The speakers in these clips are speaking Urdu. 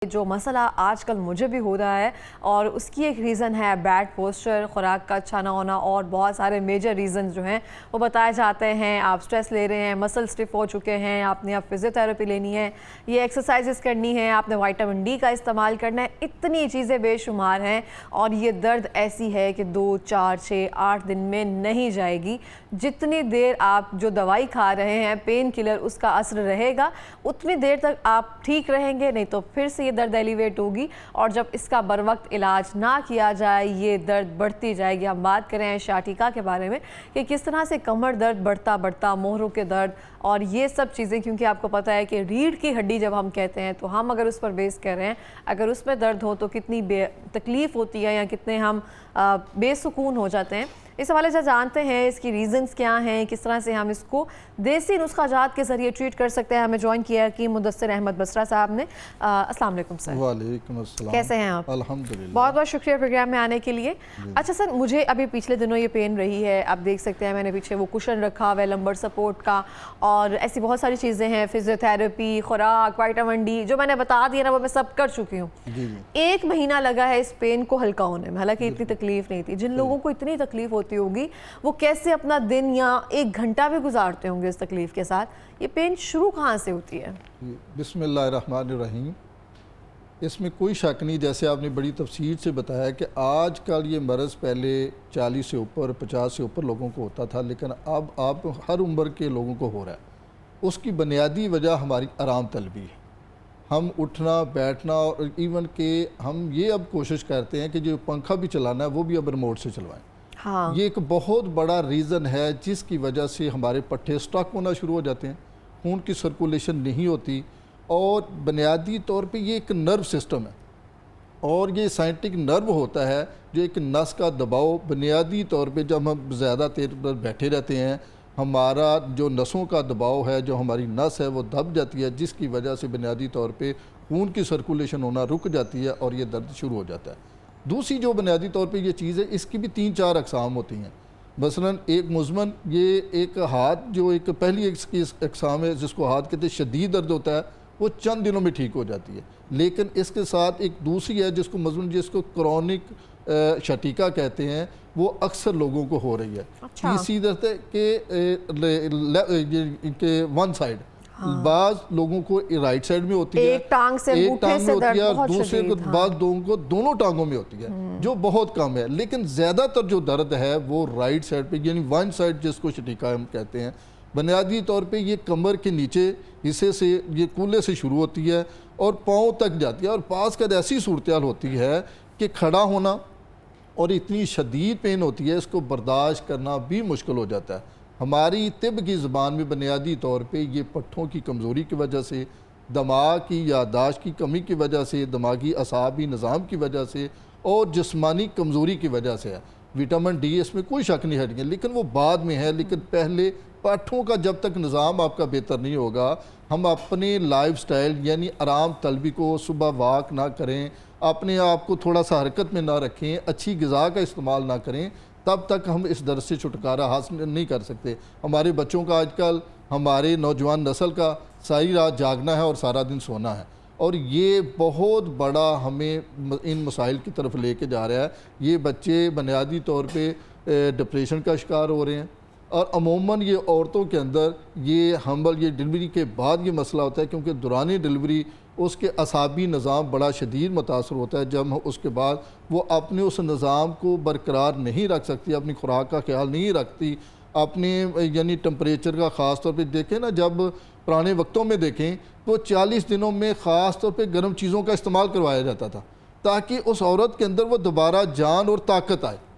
جو مسئلہ آج کل مجھے بھی ہو رہا ہے اور اس کی ایک ریزن ہے بیڈ پوسچر، خوراک کا اچھا نہ ہونا اور بہت سارے میجر ریزنز جو ہیں وہ بتائے جاتے ہیں۔ آپ سٹریس لے رہے ہیں، مسل سٹف ہو چکے ہیں، آپ نے اب فزیوتھیراپی لینی ہے، یہ ایکسرسائزز کرنی ہے، آپ نے وائٹامن ڈی کا استعمال کرنا ہے، اتنی چیزیں بے شمار ہیں اور یہ درد ایسی ہے کہ 2، 4، 6، 8 دن میں نہیں جائے گی۔ جتنی دیر آپ جو دوائی کھا رہے ہیں پین کلر اس کا اثر رہے گا اتنی دیر تک آپ ٹھیک رہیں گے، نہیں تو پھر سے یہ درد ایلیویٹ ہوگی اور جب اس کا بر وقت علاج نہ کیا جائے یہ درد بڑھتی جائے گی۔ ہم بات کریں شاٹیکا کے بارے میں کہ کس طرح سے کمر درد بڑھتا موہروں کے درد اور یہ سب چیزیں، کیونکہ آپ کو پتہ ہے کہ ریڑھ کی ہڈی جب ہم کہتے ہیں تو ہم اگر اس پر بیس کر رہے ہیں، اگر اس میں درد ہو تو کتنی تکلیف ہوتی ہے یا کتنے ہم بے سکون ہو جاتے ہیں۔ اس حوالے سے جانتے ہیں اس کی ریزنز کیا ہیں، کس طرح سے ہم اس کو دیسی نسخہ جات کے ذریعے ٹریٹ کر سکتے ہیں۔ ہمیں جوائن کیا ہے مدثر احمد بصرہ صاحب نے۔ السلام علیکم سر۔ وعلیکم السلام۔ کیسے ہیں آپ؟ الحمدللہ۔ بہت بہت شکریہ پروگرام میں آنے کے لیے۔ اچھا سر، مجھے ابھی پچھلے دنوں یہ پین رہی ہے، آپ دیکھ سکتے ہیں میں نے پیچھے وہ کشن رکھا ہوا ہے لمبر سپورٹ کا اور ایسی بہت ساری چیزیں ہیں، فزیوتھیراپی، خوراک، وائٹامن ڈی، جو میں نے بتا دیا نا وہ میں سب کر چکی ہوں۔ 1 مہینہ لگا ہے اس پین کو ہلکا ہونے میں، حالانکہ اتنی تکلیف نہیں تھی۔ جن لوگوں کو اتنی تکلیف ہوتی ہوگی وہ کیسے اپنا دن یا 1 گھنٹہ بھی گزارتے ہوں گے اس تکلیف کے ساتھ؟ یہ پین شروع کہاں سے ہوتی ہے؟ بسم اللہ الرحمن الرحیم۔ اس میں کوئی شک نہیں، جیسے آپ نے بڑی تفصیل سے بتایا کہ آج کل یہ مرض پہلے 40 سے اوپر 50 سے اوپر لوگوں کو ہوتا تھا، لیکن اب آپ ہر عمر کے لوگوں کو ہو رہا ہے۔ اس کی بنیادی وجہ ہماری آرام طلبی ہے۔ ہم اٹھنا بیٹھنا اور ایون کہ ہم یہ اب کوشش کرتے ہیں کہ جو پنکھا بھی چلانا ہے وہ بھی اب ریموٹ سے چلوائیں۔ یہ ایک بہت بڑا ریزن ہے جس کی وجہ سے ہمارے پٹھے سٹک ہونا شروع ہو جاتے ہیں، خون کی سرکولیشن نہیں ہوتی، اور بنیادی طور پہ یہ ایک نرو سسٹم ہے اور یہ سائنٹک نرو ہوتا ہے جو ایک نس کا دباؤ بنیادی طور پہ جب ہم زیادہ دیر پر بیٹھے رہتے ہیں ہمارا جو نسوں کا دباؤ ہے، جو ہماری نس ہے وہ دب جاتی ہے، جس کی وجہ سے بنیادی طور پہ خون کی سرکولیشن ہونا رک جاتی ہے اور یہ درد شروع ہو جاتا ہے۔ دوسری جو بنیادی طور پہ یہ چیز ہے، اس کی بھی 3-4 اقسام ہوتی ہیں۔ مثلا ایک مزمن، یہ ایک ہاتھ جو ایک پہلی ایک اقسام ہے جس کو ہاتھ کہتے ہیں شدید درد ہوتا ہے، وہ چند دنوں میں ٹھیک ہو جاتی ہے۔ لیکن اس کے ساتھ ایک دوسری ہے جس کو مزمن، جس کو کرونک شاٹیکا کہتے ہیں، وہ اکثر لوگوں کو ہو رہی ہے۔ تیسری درد ہے کہ ون سائڈ، بعض لوگوں کو رائٹ سائڈ میں ہوتی ہے، ایک ٹانگ میں ہوتی ہے، اور دوسرے کو بعض لوگوں کو دونوں ٹانگوں میں ہوتی ہے، جو بہت کم ہے۔ لیکن زیادہ تر جو درد ہے وہ رائٹ سائڈ پہ، یعنی ون سائڈ جس کو شاٹیکا ہم کہتے ہیں۔ بنیادی طور پہ یہ کمر کے نیچے حصے سے، یہ کولے سے شروع ہوتی ہے اور پاؤں تک جاتی ہے، اور بعض کا ایسی صورتحال ہوتی ہے کہ کھڑا ہونا اور اتنی شدید پین ہوتی ہے اس کو برداشت کرنا بھی مشکل ہو جاتا ہے۔ ہماری طب کی زبان میں بنیادی طور پہ یہ پٹھوں کی کمزوری کی وجہ سے، دماغ کی یادداشت کی کمی کی وجہ سے، دماغی اعصابی نظام کی وجہ سے اور جسمانی کمزوری کی وجہ سے ہے۔ وٹامن ڈی اس میں کوئی شک نہیں ہے، لیکن وہ بعد میں ہے۔ لیکن پہلے پٹھوں کا جب تک نظام آپ کا بہتر نہیں ہوگا، ہم اپنے لائف سٹائل یعنی آرام طلبی کو، صبح واک نہ کریں، اپنے آپ کو تھوڑا سا حرکت میں نہ رکھیں، اچھی غذا کا استعمال نہ کریں، تب تک ہم اس درد سے چھٹکارا حاصل نہیں کر سکتے۔ ہمارے بچوں کا آج کل، ہمارے نوجوان نسل کا ساری رات جاگنا ہے اور سارا دن سونا ہے، اور یہ بہت بڑا ہمیں ان مسائل کی طرف لے کے جا رہا ہے۔ یہ بچے بنیادی طور پہ ڈپریشن کا شکار ہو رہے ہیں، اور عموماً یہ عورتوں کے اندر یہ حمل، یہ ڈلیوری کے بعد یہ مسئلہ ہوتا ہے، کیونکہ دوران ڈلیوری اس کے اعصابی نظام بڑا شدید متاثر ہوتا ہے۔ جب اس کے بعد وہ اپنے اس نظام کو برقرار نہیں رکھ سکتی، اپنی خوراک کا خیال نہیں رکھتی، اپنے یعنی ٹمپریچر کا، خاص طور پہ دیکھیں نا، جب پرانے وقتوں میں دیکھیں تو 40 دنوں میں خاص طور پہ گرم چیزوں کا استعمال کروایا جاتا تھا تاکہ اس عورت کے اندر وہ دوبارہ جان اور طاقت آئے۔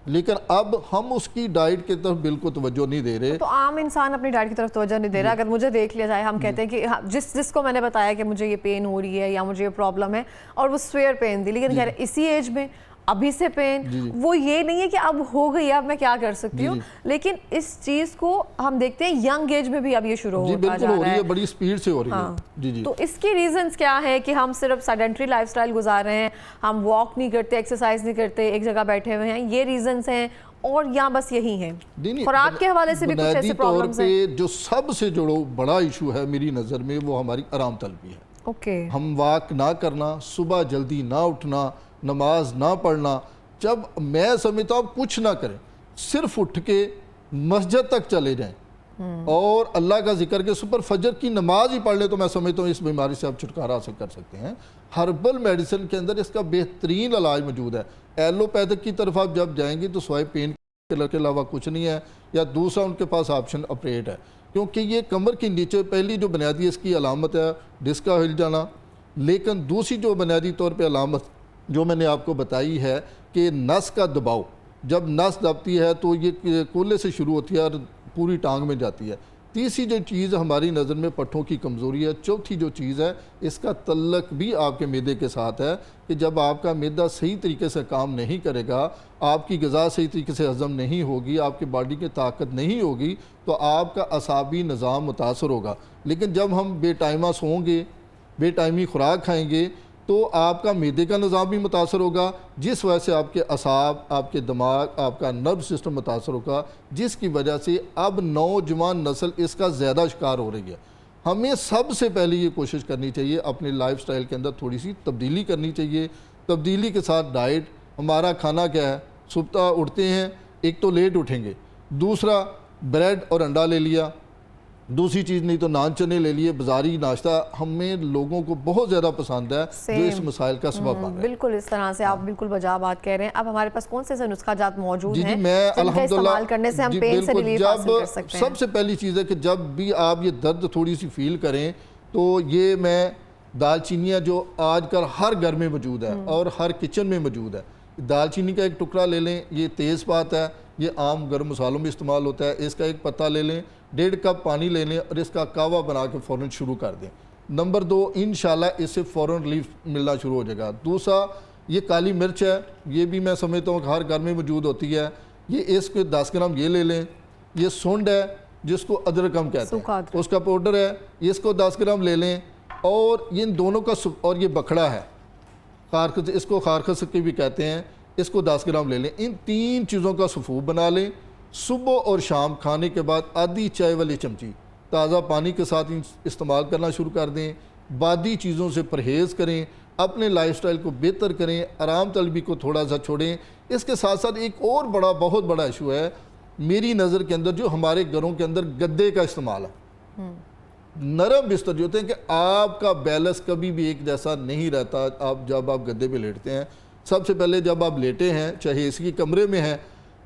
لیکن اب ہم اس کی ڈائٹ کی طرف بالکل توجہ نہیں دے رہے۔ تو عام انسان اپنی ڈائٹ کی طرف توجہ نہیں دے رہا۔ اگر مجھے دیکھ لیا جائے، ہم کہتے ہیں کہ جس کو میں نے بتایا کہ مجھے یہ پین ہو رہی ہے یا مجھے یہ پرابلم ہے، اور وہ سویئر پین تھی، لیکن خیر اسی ایج میں ابھی سے پین، وہ یہ نہیں ہے کہ اب ہو گئی اب میں کیا کر سکتی ہوں، لیکن اس چیز کو ہم دیکھتے ہیں ینگ ایج میں بھی اب یہ شروع ہوتا جا رہا ہے، بڑی سپیڈ سے ہو رہی ہے۔ تو اس کی ریزنز کیا ہے کہ ہم صرف سیڈنٹری لائف سٹائل گزار رہے ہیں، ہم واک نہیں کرتے، ایکسرسائز نہیں کرتے، ایک جگہ بیٹھے ہوئے ہیں، یہ ریزنز ہیں، اور یہاں بس یہی ہیں؟ خوراک کے حوالے سے بھی کچھ ایسے پرابلمز ہیں؟ جو سب سے جو بڑا ایشو ہے میری نظر میں وہ ہماری آرام طلبی ہے۔ اوکے ہم واک نہ کرنا، صبح جلدی نہ اٹھنا، نماز نہ پڑھنا. جب میں سمجھتا ہوں کچھ نہ کریں، صرف اٹھ کے مسجد تک چلے جائیں اور اللہ کا ذکر کے سپر فجر کی نماز ہی پڑھ لے، تو میں سمجھتا ہوں اس بیماری سے آپ چھٹکارا حاصل کر سکتے ہیں. ہربل میڈیسن کے اندر اس کا بہترین علاج موجود ہے. ایلوپیتھک کی طرف آپ جب جائیں گے تو سوائے پین کلر کے علاوہ کچھ نہیں ہے، یا دوسرا ان کے پاس آپشن آپریٹ ہے، کیونکہ یہ کمر کے نیچے پہلی جو بنیادی اس کی علامت ہے ڈسک کا ہل جانا. لیکن دوسری جو بنیادی طور پہ علامت جو میں نے آپ کو بتائی ہے کہ نس کا دباؤ، جب نس دبتی ہے تو یہ کولے سے شروع ہوتی ہے اور پوری ٹانگ میں جاتی ہے. تیسری جو چیز ہماری نظر میں پٹھوں کی کمزوری ہے. چوتھی جو چیز ہے اس کا تعلق بھی آپ کے معدے کے ساتھ ہے کہ جب آپ کا معدہ صحیح طریقے سے کام نہیں کرے گا، آپ کی غذا صحیح طریقے سے ہضم نہیں ہوگی، آپ کی باڈی کی طاقت نہیں ہوگی، تو آپ کا اعصابی نظام متاثر ہوگا. لیکن جب ہم بے ٹائمہ سوؤں گے، بے ٹائمی خوراک کھائیں گے، تو آپ کا معدے کا نظام بھی متاثر ہوگا، جس وجہ سے آپ کے اعصاب، آپ کے دماغ، آپ کا نرو سسٹم متاثر ہوگا، جس کی وجہ سے اب نوجوان نسل اس کا زیادہ شکار ہو رہی ہے. ہمیں سب سے پہلے یہ کوشش کرنی چاہیے، اپنے لائف سٹائل کے اندر تھوڑی سی تبدیلی کرنی چاہیے. تبدیلی کے ساتھ ڈائٹ. ہمارا کھانا کیا ہے؟ صبح اٹھتے ہیں، ایک تو لیٹ اٹھیں گے، دوسرا بریڈ اور انڈا لے لیا، دوسری چیز نہیں تو نان چنے لے لیے. بازاری ناشتہ ہمیں لوگوں کو بہت زیادہ پسند ہے، جو اس مسائل کا سبب بن رہا ہے. بالکل اس طرح سے آپ بالکل بجا بات کہہ رہے ہیں. اب ہمارے پاس کون سے نسخہ جات موجود ہیں میں جن کا استعمال کرنے سے ہم پین سے ریلیف حاصل کر سکتے ہیں؟ سب سے پہلی چیز ہے کہ جب بھی آپ یہ درد تھوڑی سی فیل کریں تو یہ میں دال چینیاں جو آج کل ہر گھر میں موجود ہے اور ہر کچن میں موجود ہے، دال چینی کا ایک ٹکڑا لے لیں. یہ تیز پات ہے، یہ عام گرم مسالوں میں استعمال ہوتا ہے. اس کا ایک پتہ لے لیں، 1.5 کپ پانی لے لیں اور اس کا کہوہ بنا کے فوراً شروع کر دیں. نمبر 2، انشاءاللہ اس سے فوراً ریلیف ملنا شروع ہو جائے گا. دوسرا، یہ کالی مرچ ہے، یہ بھی میں سمجھتا ہوں کہ ہر گھر میں موجود ہوتی ہے. یہ اس کے 10 گرام یہ لے لیں. یہ سونڈ ہے جس کو ادرک ہم کہتے ہیں، اس کا پاؤڈر ہے، اس کو 10 گرام لے لیں. اور ان دونوں کا اور یہ بکھڑا ہے، خارخس، اس کو خارخس کے بھی کہتے ہیں، اس کو 10 گرام لے لیں. ان 3 چیزوں کا سفوف بنا لیں. صبح اور شام کھانے کے بعد آدھی چائے والی چمچی تازہ پانی کے ساتھ استعمال کرنا شروع کر دیں. بادی چیزوں سے پرہیز کریں، اپنے لائف سٹائل کو بہتر کریں، آرام طلبی کو تھوڑا سا چھوڑیں. اس کے ساتھ ساتھ ایک اور بہت بڑا ایشو ہے میری نظر کے اندر، جو ہمارے گھروں کے اندر گدے کا استعمال ہے. نرم بستر جو ہوتے ہیں کہ آپ کا بیلنس کبھی بھی ایک جیسا نہیں رہتا. جب آپ گدے پہ لیٹتے ہیں، سب سے پہلے جب آپ لیٹے ہیں، چاہے اسی کی کمرے میں ہیں،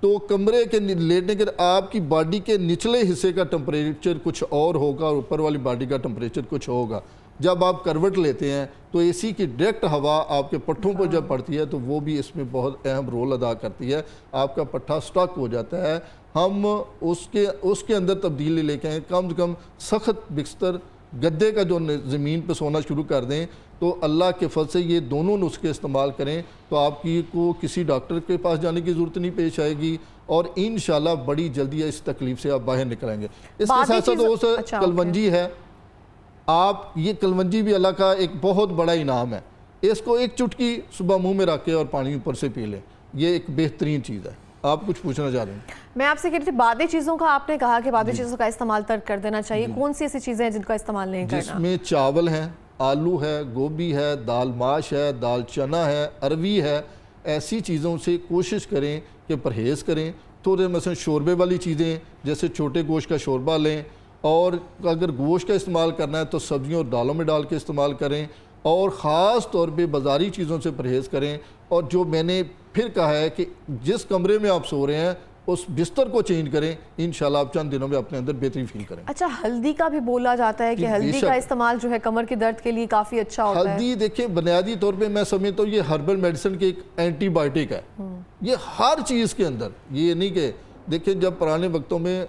تو کمرے کے لیٹنے کے آپ کی باڈی کے نچلے حصے کا ٹمپریچر کچھ اور ہوگا اور اوپر والی باڈی کا ٹمپریچر کچھ ہوگا. جب آپ کروٹ لیتے ہیں تو اے سی کی ڈائریکٹ ہوا آپ کے پٹھوں پر جب پڑتی ہے تو وہ بھی اس میں بہت اہم رول ادا کرتی ہے. آپ کا پٹھا سٹک ہو جاتا ہے. ہم اس کے اندر تبدیلی لے کے آئیں، کم سے کم سخت بستر گدے کا جو زمین پہ سونا شروع کر دیں، تو اللہ کے فضل سے یہ دونوں نسخے استعمال کریں تو آپ کو کسی ڈاکٹر کے پاس جانے کی ضرورت نہیں پیش آئے گی اور انشاءاللہ بڑی جلدی اس تکلیف سے آپ باہر نکلیں گے. اس کے ساتھ ساتھ کلونجی ہے. آپ یہ کلونجی بھی اللہ کا ایک بہت بڑا انعام ہے. اس کو ایک چٹکی صبح منہ میں رکھ کے اور پانی اوپر سے پی لیں. یہ ایک بہترین چیز ہے. آپ کچھ پوچھنا چاہ رہے ہیں؟ میں آپ سے کہہ رہی تھی بادی چیزوں کا، آپ نے کہا کہ بادی چیزوں کا استعمال ترک کر دینا چاہیے. کون سی ایسی چیزیں ہیں جن کا استعمال نہیں کرنا؟ جس میں چاول ہیں، آلو ہے، گوبھی ہے، دال ماش ہے، دال چنا ہے، اروی ہے. ایسی چیزوں سے کوشش کریں کہ پرہیز کریں. تھوڑے مثلا شوربے والی چیزیں جیسے چھوٹے گوشت کا شوربہ لیں، اور اگر گوشت کا استعمال کرنا ہے تو سبزیوں اور دالوں میں ڈال کے استعمال کریں. اور خاص طور پہ بازاری چیزوں سے پرہیز کریں. اور جو میں نے پھر کہا ہے کہ جس کمرے میں آپ سو رہے ہیں اس بستر کو چینج کریں، انشاءاللہ آپ چند دنوں میں اپنے اندر بہتری فیل کریں. اچھا، ہلدی کا بھی بولا جاتا ہے کہ ہلدی کا استعمال جو ہے کمر کی درد کے لیے کافی اچھا ہوتا ہے. ہلدی دیکھیں بنیادی طور پہ میں سمجھتا ہوں یہ ہربل میڈیسن کی ایک اینٹی بائیوٹک ہے. یہ ہر چیز کے اندر، یہ نہیں کہ دیکھیں جب پرانے وقتوں میں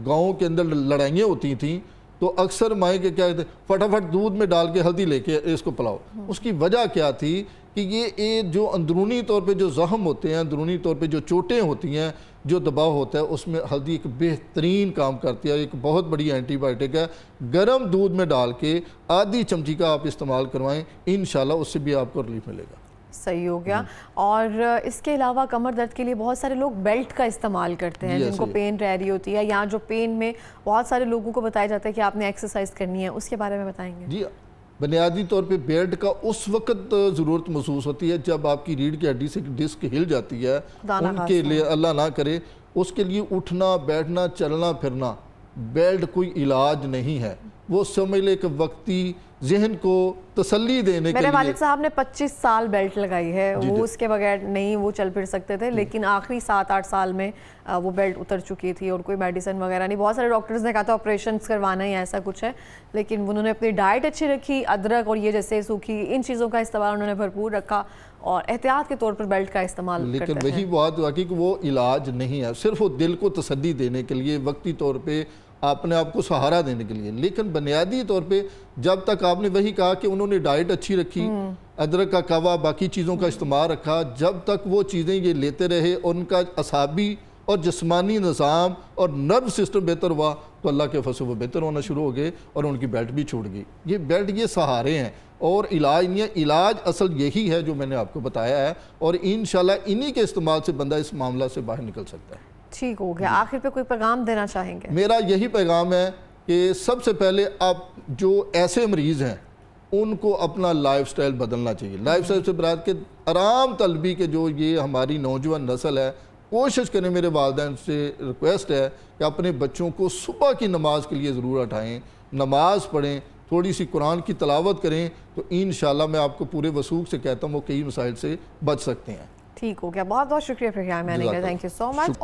گاؤں کے اندر لڑائیاں ہوتی تھیں تو اکثر مائیں کے کیا کہتے ہیں، فٹافٹ دودھ میں ڈال کے ہلدی لے کے اس کو پلاؤ. اس کی وجہ کیا تھی کہ یہ جو اندرونی طور پہ جو زخم ہوتے ہیں، اندرونی طور پہ جو چوٹیں ہوتی ہیں، جو دباؤ ہوتا ہے، اس میں ہلدی ایک بہترین کام کرتی ہے. ایک بہت بڑی اینٹی بائیوٹک ہے. گرم دودھ میں ڈال کے آدھی چمچی کا آپ استعمال کروائیں، انشاءاللہ اس سے بھی آپ کو ریلیف ملے گا. صحیح ہو گیا. اور اس کے علاوہ کمر درد کے لیے بہت سارے لوگ بیلٹ کا استعمال کرتے ہیں جن کو پین رہ رہی ہوتی ہے, یا جو پین میں بہت سارے لوگوں کو بتایا جاتا ہے کہ آپ نے ایکسرسائز کرنی ہے, اس کے بارے میں بتائیں گے؟ جی, بنیادی طور پہ بیلٹ کا اس وقت ضرورت محسوس ہوتی ہے جب آپ کی ریڑھ کی ہڈی سے ڈسک ہل جاتی ہے. ان کے لیے اللہ نہ کرے, اس کے لیے اٹھنا بیٹھنا چلنا پھرنا بیلٹ کوئی علاج نہیں ہے. وہ سمجھ لے کہ وقتی ذہن کو تسلی دینے کے لیے. میرے والد صاحب نے 25 سال بیلٹ لگائی ہے, وہ اس کے بغیر نہیں وہ چل پھر سکتے تھے, لیکن آخری 7-8 سال میں وہ بیلٹ اتر چکی تھی اور کوئی میڈیسن وغیرہ نہیں. بہت سارے ڈاکٹرز نے کہا تھا آپریشنز کروانا ہی ایسا کچھ ہے, لیکن انہوں نے اپنی ڈائٹ اچھی رکھی, ادرک اور یہ جیسے سوکھی ان چیزوں کا استعمال انہوں نے بھرپور رکھا اور احتیاط کے طور پر بیلٹ کا استعمال کرتے ہیں. لیکن وہی بات واقعی کہ وہ علاج نہیں ہے, صرف وہ دل کو تسلی دینے کے لیے, وقتی طور پہ اپنے آپ کو سہارا دینے کے لیے. لیکن بنیادی طور پہ جب تک آپ نے وہی کہا کہ انہوں نے ڈائٹ اچھی رکھی, ادرک کا قہوہ باقی چیزوں کا استعمال رکھا, جب تک وہ چیزیں یہ لیتے رہے اور ان کا اعصابی اور جسمانی نظام اور نرو سسٹم بہتر ہوا, تو اللہ کے فضل سے وہ بہتر ہونا شروع ہو گئے اور ان کی بیلٹ بھی چھوٹ گئی. یہ بیلٹ یہ سہارے ہیں اور علاج نہیں ہے. علاج اصل یہی ہے جو میں نے آپ کو بتایا ہے, اور انشاءاللہ انہی کے استعمال سے بندہ اس معاملہ سے باہر نکل سکتا ہے. ٹھیک ہو گیا. آخر پہ کوئی پیغام دینا چاہیں گے؟ میرا یہی پیغام ہے کہ سب سے پہلے آپ جو ایسے مریض ہیں ان کو اپنا لائف سٹائل بدلنا چاہیے. لائف سٹائل سے برات کے آرام طلبی کے جو یہ ہماری نوجوان نسل ہے, کوشش کریں, میرے والدین سے ریکویسٹ ہے کہ اپنے بچوں کو صبح کی نماز کے لیے ضرور اٹھائیں, نماز پڑھیں, تھوڑی سی قرآن کی تلاوت کریں, تو انشاءاللہ میں آپ کو پورے وثوق سے کہتا ہوں وہ کئی مسائل سے بچ سکتے ہیں. ٹھیک ہو گیا. بہت بہت شکریہ فقیہ میانی کا, تھینک یو سو مچ.